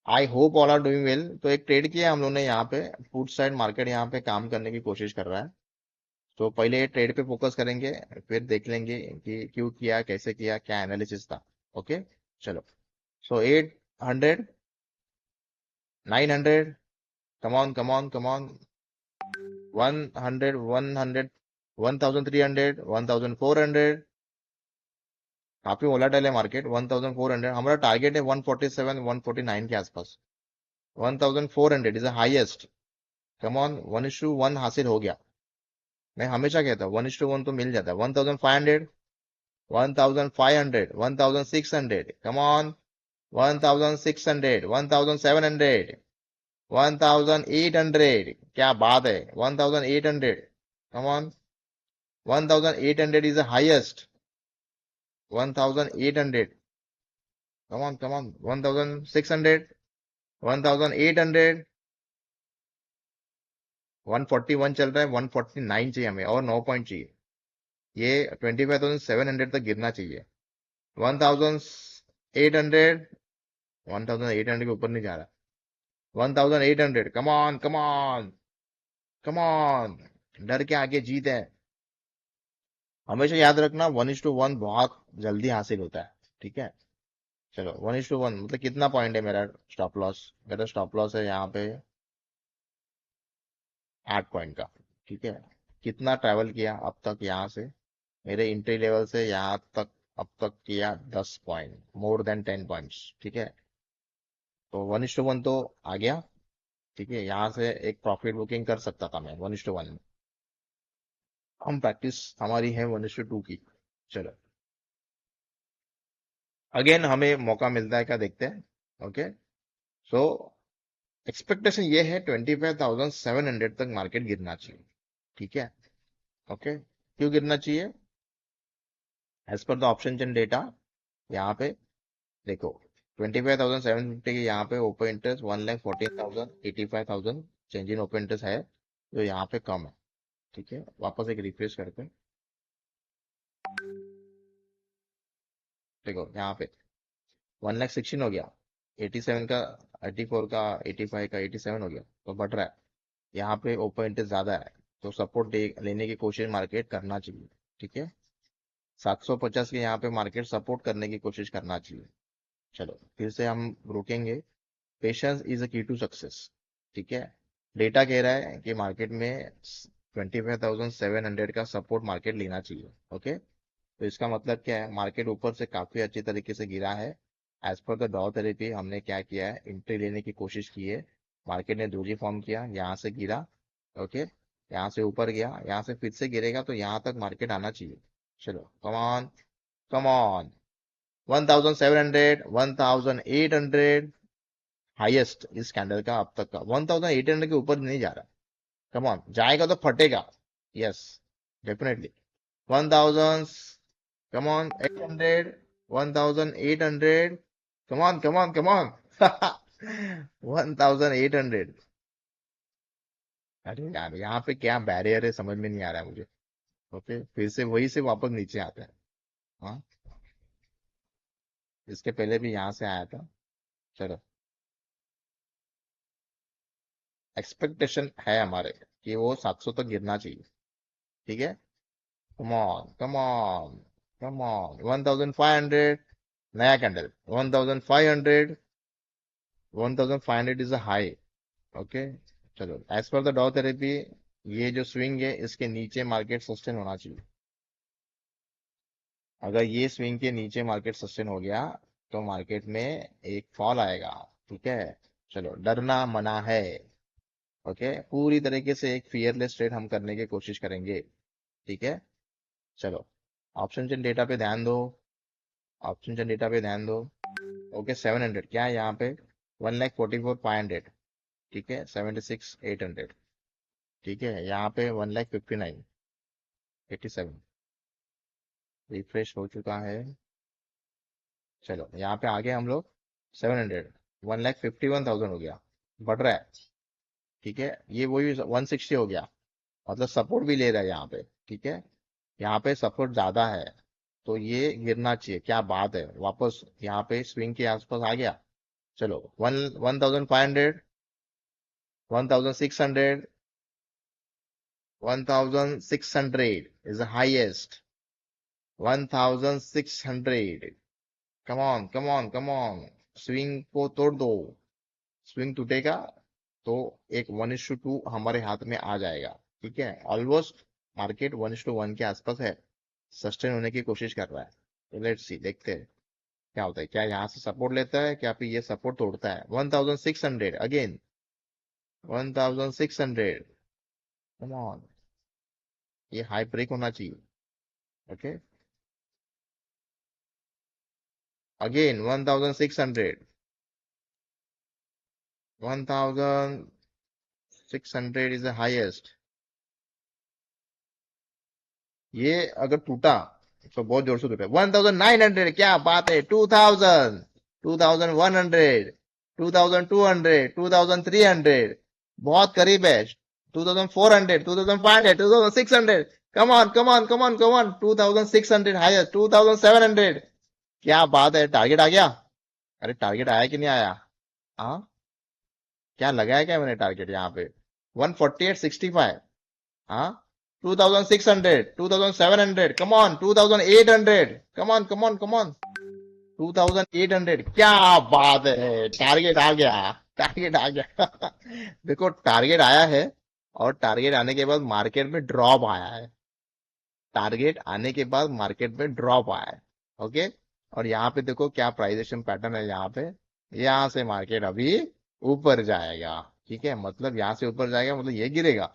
I hope all are doing well. तो एक trade किया हम लोग ने यहाँ पे, पुट साइड मार्केट यहाँ पे काम करने की कोशिश कर रहा है। तो पहले ये ट्रेड पे फोकस करेंगे, फिर देख लेंगे कि क्यों किया, कैसे किया, क्या एनालिसिस था। ओके, चलो। सो 800, 900, कमॉन कमॉन कमॉन, 100, 100, 1300, 1400। काफी वोलाटाइल है मार्केट। 1400 हमारा टारगेट है 147, 149 के आसपास। 1400 is the highest. Come on, 1:1 हासिल हो गया। मैं हमेशा कहता हूँ 1:1 तो मिल जाता है। 1500, 1500, 1600, कम ऑन, 1600, 1700, 1800। क्या बात है, 1800। Come on, 1800 is the highest. 1800, come on, 1600, 1800। 141 चल रहा है, 149 चाहिए हमें, और 9 पॉइंट चाहिए। ये 25,700 तक गिरना चाहिए। 1800, 1800 के ऊपर नहीं जा रहा। 1800, कम on come on come on. डर के आगे जीत है। हमेशा याद रखना, 1:1 बहुत जल्दी हासिल होता है। ठीक है, चलो। 1:1 मतलब कितना पॉइंट है मेरा स्टॉप लॉस? मेरा स्टॉप लॉस है यहाँ पे 8 पॉइंट का। ठीक है, कितना ट्रैवल किया अब तक यहाँ से? मेरे इंट्री लेवल से यहाँ तक अब तक किया 10 पॉइंट, मोर देन 10 पॉइंट्स। ठीक है, तो 1:1 तो आ गया। ठीक है, यहाँ से एक प्रॉफिट बुकिंग कर सकता था मैं 1:1 में। हम प्रैक्टिस हमारी है 1:2 की। चलो, अगेन हमें मौका मिलता है क्या, देखते हैं। ओके, सो एक्सपेक्टेशन ये है 25,700 तक मार्केट गिरना चाहिए। ठीक है, ओके। क्यों गिरना चाहिए? As per the option chain data, यहाँ पे देखो, 25,750 के यहाँ पे open interest 1,14,000, 85,000 change in open interest है, जो यहाँ पे कम है। ठीक है, वापस एक रिफ्रेश करते हैं। देखो यहाँ पे 1,16 हो गया, 87 का, 84 का, 85 का, 87 हो गया, तो बढ़ रहा है। यहाँ पे ओपन इंटरेस्ट ज्यादा है, तो सपोर्ट लेने की कोशिश मार्केट करना चाहिए। ठीक है, 750 के यहाँ पे मार्केट सपोर्ट करने की कोशिश करना चाहिए। चलो, फिर से हम रुकेंगे। पेशेंस इज अ की टू सक्सेस। ठीक है, डेटा कह रहा है कि मार्केट में 25,700 का सपोर्ट मार्केट लेना चाहिए। ओके, तो इसका मतलब क्या है? मार्केट ऊपर से काफी अच्छी तरीके से गिरा है। एज पर द डॉ थेरेपी हमने क्या किया है, एंट्री लेने की कोशिश की है। मार्केट ने दोजी फॉर्म किया, यहाँ से गिरा। ओके, यहाँ से ऊपर गया, यहाँ से फिर से गिरेगा, तो यहाँ तक मार्केट आना चाहिए। चलो, कम ऑन कम ऑन, 1,700, 1,800, हाईएस्ट इस कैंडल का अब तक का। 1,800 के ऊपर नहीं जा रहा। कम ऑन, जाएगा तो फटेगा। Yes, definitely. 1,000, come on, 800, 1,800, come on come on come on. 1,800। अरे यार, यहाँ पे क्या बैरियर है समझ में नहीं आ रहा है मुझे। ओके, फिर से वही से वापस नीचे आते हैं। हाँ, इसके पहले भी यहाँ से आया था। चलो, एक्सपेक्टेशन है हमारे कि वो 700 तक गिरना चाहिए। ठीक है, कम on come on come on, 1,500। नया candle 1,500, 1,500 is a high. Okay, चलो। एज पर द डॉ थेरेपी, ये जो स्विंग है इसके नीचे मार्केट सस्टेन होना चाहिए। अगर ये स्विंग के नीचे मार्केट सस्टेन हो गया, तो मार्केट में एक फॉल आएगा। ठीक है, चलो, डरना मना है। ओके, पूरी तरीके से एक फियरलेस ट्रेड हम करने की कोशिश करेंगे। ठीक है, चलो। ऑप्शन चेन डेटा पे ध्यान दो, ऑप्शन चेन डेटा पे ध्यान दो। ओके, 700 क्या है यहाँ पे? 1,44,500। ठीक है, 76,800। ठीक है, यहाँ पे 1,59,87 रिफ्रेश हो चुका है। चलो, यहाँ पे आगे हम लोग 700, 1,51,000 हो गया, बढ़ रहा है। ठीक है, ये वही 160 हो गया, मतलब सपोर्ट भी ले रहा है यहाँ पे। ठीक है, यहाँ पे सपोर्ट ज्यादा है, तो ये गिरना चाहिए। क्या बात है, वापस यहाँ पे स्विंग के आसपास आ गया। चलो 1500, 1600, 1600 is the highest. 1600. Come on, come on, come on. Swing को तोड़ दो. स्विंग टूटेगा तो एक 1:2 हमारे हाथ में आ जाएगा. ठीक है, ऑलमोस्ट मार्केट 1:1 के आसपास है, सस्टेन होने की कोशिश कर रहा है. तो लेट्स सी, देखते हैं क्या होता है. क्या यहाँ से सपोर्ट लेता है, क्या फिर ये सपोर्ट तोड़ता है. 1600 अगेन. 1600. कम ऑन, ये हाई ब्रेक होना चाहिए. Okay, again 1600. 1600 is the highest. ये अगर टूटा तो बहुत जोर से टूटा. 1900, क्या बात है. 2000, 2100, 2200, 2300, बहुत करीब है. 2400, 2500, 2600. कम on, come on, come on, come on. 2600 highest. 2700. क्या बात है, टारगेट आ गया. अरे टारगेट आया कि नहीं आया. हाँ, क्या लगाया क्या मैंने टारगेट यहाँ पे. 148.65. हाँ, 2600, 2700. Come on, 2800. Come on, come on, come on. 2800. क्या बात है, टारगेट आ गया. टारगेट आ गया. देखो टारगेट आया है, और टारगेट आने के बाद मार्केट में ड्रॉप आया है. टारगेट आने के बाद मार्केट में ड्रॉप आया है. ओके, और यहाँ पे देखो क्या प्राइजेशन पैटर्न है यहाँ पे. यहाँ से मार्केट अभी ऊपर जाएगा. ठीक है, मतलब यहाँ से ऊपर जाएगा मतलब ये गिरेगा.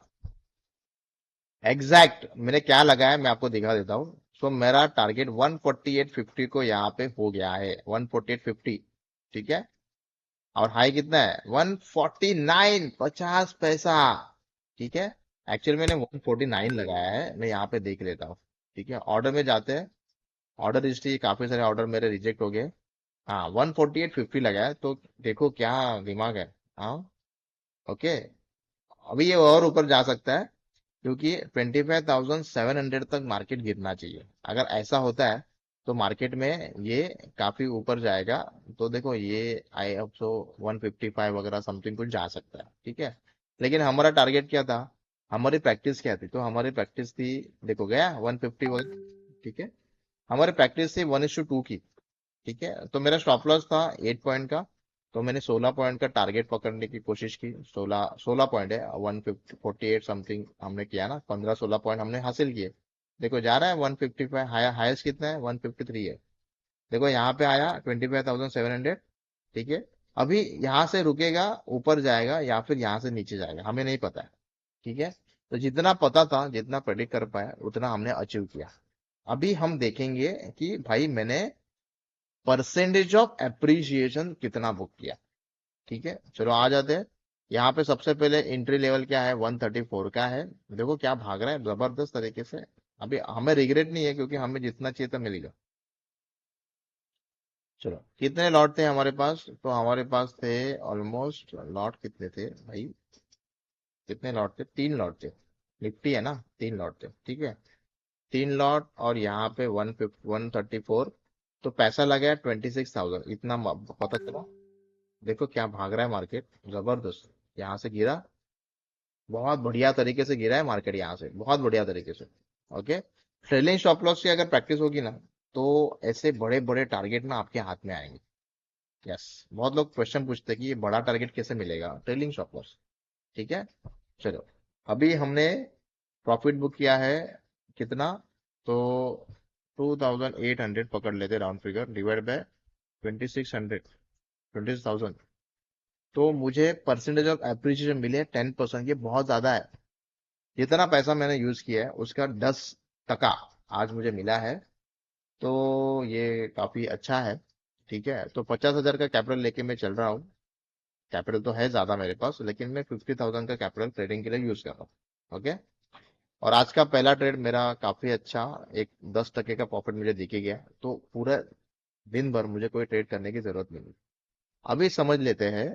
एग्जैक्ट मैंने क्या लगाया मैं आपको दिखा देता हूँ. सो मेरा टारगेट 148.50 को यहाँ पे हो गया है. 148.50. ठीक है, और हाई कितना है. 149, 50 पैसा. ठीक है, एक्चुअली मैंने 149 लगाया है. मैं यहाँ पे देख लेता हूँ. ठीक है, ऑर्डर में जाते हैं. ऑर्डर हिस्ट्री, काफी सारे ऑर्डर मेरे रिजेक्ट हो गए. हाँ, 148.50 लगाया, तो देखो क्या दिमाग है. हाँ, ओके. अभी ये और ऊपर जा सकता है, क्योंकि 25,700 तक मार्केट गिरना चाहिए. अगर ऐसा होता है तो मार्केट में ये काफी ऊपर जाएगा. तो देखो ये आई अप सो 155 वगैरह समथिंग कुछ जा सकता है. ठीक है, लेकिन हमारा टारगेट क्या था, हमारी प्रैक्टिस क्या थी. तो हमारी प्रैक्टिस थी, देखो गया 151. ठीक है, हमारी प्रैक्टिस थी 1:2 की. ठीक है, तो मेरा स्टॉप लॉस था 8 पॉइंट का. तो मैंने 16 पॉइंट का टारगेट पकड़ने की कोशिश की. 16 16 पॉइंट है. 148 समथिंग हमने किया ना. 15 16 पॉइंट हमने हासिल किए. देखो जा रहा है 155. हाईएस्ट कितना है, 153 है. देखो यहाँ पे आया 25,700. ठीक है, अभी यहाँ से रुकेगा, ऊपर जाएगा, या फिर यहाँ से नीचे जाएगा, हमें नहीं पता है. ठीक है, तो जितना पता था, जितना प्रेडिक्ट कर पाया, उतना हमने अचीव किया. अभी हम देखेंगे कि भाई मैंने परसेंटेज ऑफ एप्रिसिएशन कितना बुक किया. ठीक है, चलो आ जाते हैं. यहाँ पे सबसे पहले एंट्री लेवल क्या है, 134 का है. देखो क्या भाग रहा है जबरदस्त तरीके से. अभी हमें रिग्रेट नहीं है, क्योंकि हमें जितना चाहिए था मिल गया. चलो, कितने लॉट थे हमारे पास. तो हमारे पास थे ऑलमोस्ट, लॉट कितने थे भाई, कितने लॉट थे. 3 लॉट थे. निफ्टी है ना, 3 लॉट थे. ठीक है, 3 लॉट, और यहाँ पे 134. तो पैसा लगा 26,000 इतना पता चला. देखो क्या भाग रहा है मार्केट, जबरदस्त. यहाँ से गिरा, बहुत बढ़िया तरीके से गिरा है मार्केट यहाँ से, बहुत बढ़िया तरीके से. ओके, ट्रेलिंग स्टॉप लॉस की अगर प्रैक्टिस होगी ना, तो ऐसे बड़े बड़े टारगेट ना आपके हाथ में आएंगे. यस, बहुत लोग क्वेश्चन पूछते हैं कि ये बड़ा टारगेट कैसे मिलेगा, ट्रेलिंग स्टॉप लॉस. ठीक है, चलो. अभी हमने प्रॉफिट बुक किया है कितना, तो 2,800 पकड़ लेते राउंड फिगर, डिवाइड बाय 2600, 26,000. तो मुझे परसेंटेज ऑफ एप्रिसिएशन मिले 10%. ये बहुत ज्यादा है. जितना पैसा मैंने यूज किया है उसका 10% आज मुझे मिला है. तो ये काफी अच्छा है. ठीक है, तो 50,000 का कैपिटल लेके मैं चल रहा हूँ. कैपिटल तो है ज्यादा मेरे पास, लेकिन मैं 50,000 का कैपिटल ट्रेडिंग के लिए यूज कर रहा हूँ. ओके, और आज का पहला ट्रेड मेरा काफी अच्छा, एक 10% का प्रॉफिट मुझे दिखे गया. तो पूरा दिन भर मुझे कोई ट्रेड करने की जरूरत नहीं. अभी समझ लेते हैं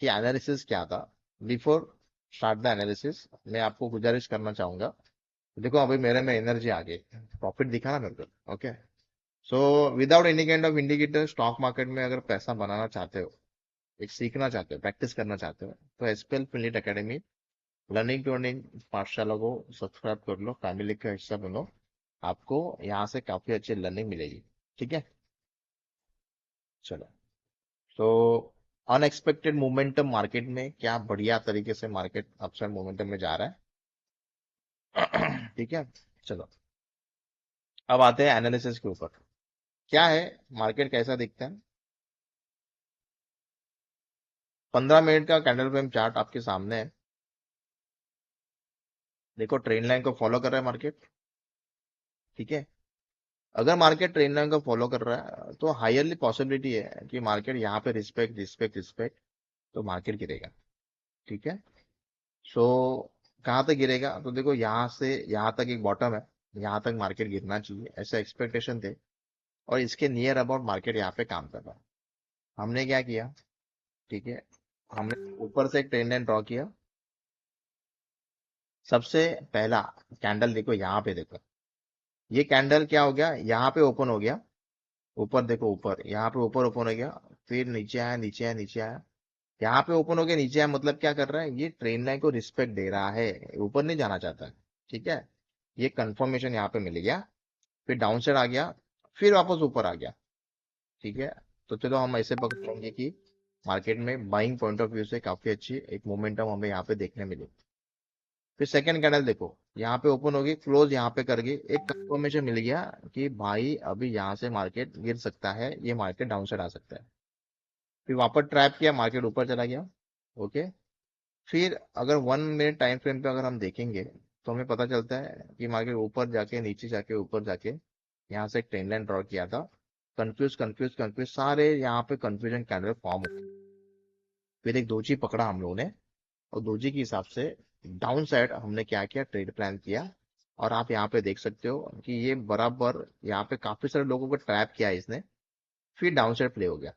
कि एनालिसिस क्या था. बिफोर स्टार्ट द एनालिसिस, मैं आपको गुजारिश करना चाहूंगा. देखो अभी मेरे में एनर्जी आ गई, प्रॉफिट दिखा ना मेरे को. Okay, so without any kind of indicator, stock market में अगर पैसा बनाना चाहते हो, एक सीखना चाहते हो, प्रैक्टिस करना चाहते हो, तो एसपीएल फिनलीट academy learning to earning Pathshala को सब्सक्राइब कर लो, फैमिली का हिस्सा बनो। आपको यहाँ से काफी अच्छी लर्निंग मिलेगी। ठीक है, चलो। तो अनएक्सपेक्टेड मोमेंटम मार्केट में, क्या बढ़िया तरीके से मार्केट अपसाइड मोमेंटम में जा रहा है। ठीक है, चलो। अब आते हैं एनालिसिस के ऊपर। क्या है, मार्केट कैसा दिखता है। 15 मिनट का कैंडल फ्रेम चार्ट आपके सामने है। देखो, ट्रेन लाइन को फॉलो कर रहा है मार्केट। ठीक है, अगर मार्केट ट्रेन लाइन को फॉलो कर रहा है तो हाईयरली पॉसिबिलिटी है कि मार्केट यहाँ पे रिस्पेक्ट रिस्पेक्ट रिस्पेक्ट, तो मार्केट गिरेगा। ठीक है, सो कहाँ तक गिरेगा, तो देखो यहाँ से यहाँ तक एक बॉटम है, यहाँ तक मार्केट गिरना चाहिए, ऐसा एक्सपेक्टेशन थे। और इसके नियर अबाउट मार्केट यहाँ पे काम कर रहा है। हमने क्या किया, ठीक है, हमने ऊपर से एक ट्रेंड लाइन ड्रॉ किया। सबसे पहला कैंडल देखो, यहाँ पे देखो, ये कैंडल क्या हो गया, यहाँ पे ओपन हो गया। ऊपर देखो, ऊपर यहाँ पे ऊपर ओपन हो गया, फिर नीचे आया, नीचे आया, नीचे आया, यहाँ पे ओपन हो गया, नीचे आया। मतलब क्या कर रहा है, ये ट्रेन लाइन को रिस्पेक्ट दे रहा है, ऊपर नहीं जाना चाहता है। ठीक है, ये कंफर्मेशन यहाँ पे मिल गया। फिर डाउन साइड आ गया, फिर वापस ऊपर आ गया। ठीक है, तो चलो हम ऐसे पकड़ेंगे कि मार्केट में बाइंग पॉइंट ऑफ व्यू से काफी अच्छी एक मोमेंटम हमें यहाँ पे देखने मिली। फिर सेकंड कैंडल देखो, यहाँ पे ओपन होगी, क्लोज यहाँ पे कर गई, एक कंफर्मेशन मिल गया कि भाई अभी यहाँ से मार्केट गिर सकता है, ये मार्केट डाउन साइड आ सकता है। फिर वापस ट्रैप किया, मार्केट ऊपर चला गया। ओके, फिर अगर 1 मिनट टाइम फ्रेम पे अगर हम देखेंगे तो हमें पता चलता है कि मार्केट ऊपर जाके, नीचे जाके, ऊपर जाके, यहाँ से एक ट्रेंड लाइन ड्रॉ किया था। कंफ्यूज कंफ्यूज कंफ्यूज, सारे यहाँ पे कंफ्यूजन कैंडल फॉर्म हो गए। फिर एक दोजी पकड़ा हम लोगों ने, और दोजी के हिसाब से डाउन साइड हमने क्या किया, ट्रेड प्लान किया। और आप यहाँ पे देख सकते हो कि ये बराबर यहाँ पे काफी सारे लोगों को ट्रैप किया है इसने। फिर डाउन साइड प्ले हो गया।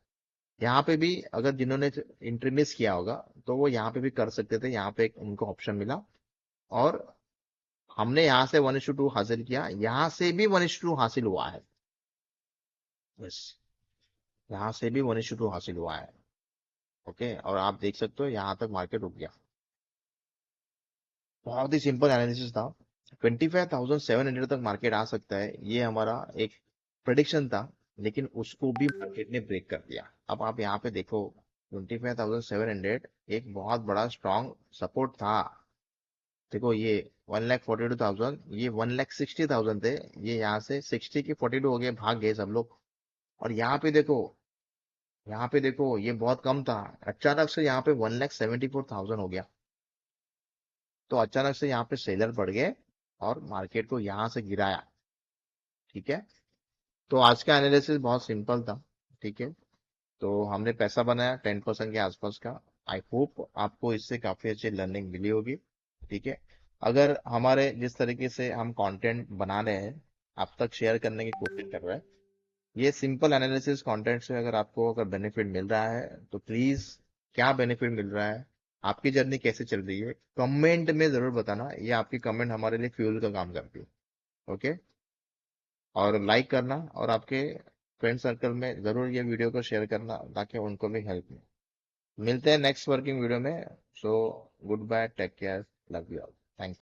यहाँ पे भी अगर जिन्होंने एंट्री मिस किया होगा तो वो यहाँ पे भी कर सकते थे, यहाँ पे एक उनको ऑप्शन मिला। और हमने यहाँ से 1:2 हासिल किया, यहाँ से भी 1:2 हासिल हुआ है। बस, यहाँ से भी 1:2 हासिल हुआ है। ओके, और आप देख सकते हो यहाँ तक मार्केट रुक गया। बहुत ही सिंपल एनालिसिस था। 25,700 तक मार्केट आ सकता है, ये हमारा एक प्रेडिक्शन था। लेकिन उसको भी मार्केट ने ब्रेक कर दिया। अब आप यहाँ पे देखो, 25,700 एक बहुत बड़ा स्ट्रॉन्ग सपोर्ट था। देखो, ये 1,42,000, ये 1,60,000 थे। ये यहाँ से 60 की 42 हो गए, भाग गए सब लोग। और यहाँ पे देखो ये बहुत कम था। अचानक से यहाँ पे 1,74,000 हो गया। तो अचानक से यहाँ पे सेलर बढ़ गए और मार्केट को यहाँ से गिराया। ठीक है, तो आज का एनालिसिस बहुत सिंपल था। ठीक है, तो हमने पैसा बनाया 10% के आसपास का। आई होप आपको इससे काफी अच्छी लर्निंग मिली होगी। ठीक है, अगर हमारे जिस तरीके से हम कंटेंट बना रहे हैं, आप तक शेयर करने की कोशिश कर रहे हैं, ये सिंपल एनालिसिस कंटेंट से अगर आपको अगर बेनिफिट मिल रहा है तो प्लीज, क्या बेनिफिट मिल रहा है, आपकी जर्नी कैसे चल रही है, कमेंट में जरूर बताना। ये आपकी कमेंट हमारे लिए फ्यूल का काम करती है। ओके, और लाइक करना, और आपके फ्रेंड सर्कल में जरूर ये वीडियो को शेयर करना ताकि उनको भी हेल्प मिले। मिलते हैं नेक्स्ट वर्किंग वीडियो में। So goodbye, take care, love you all, thank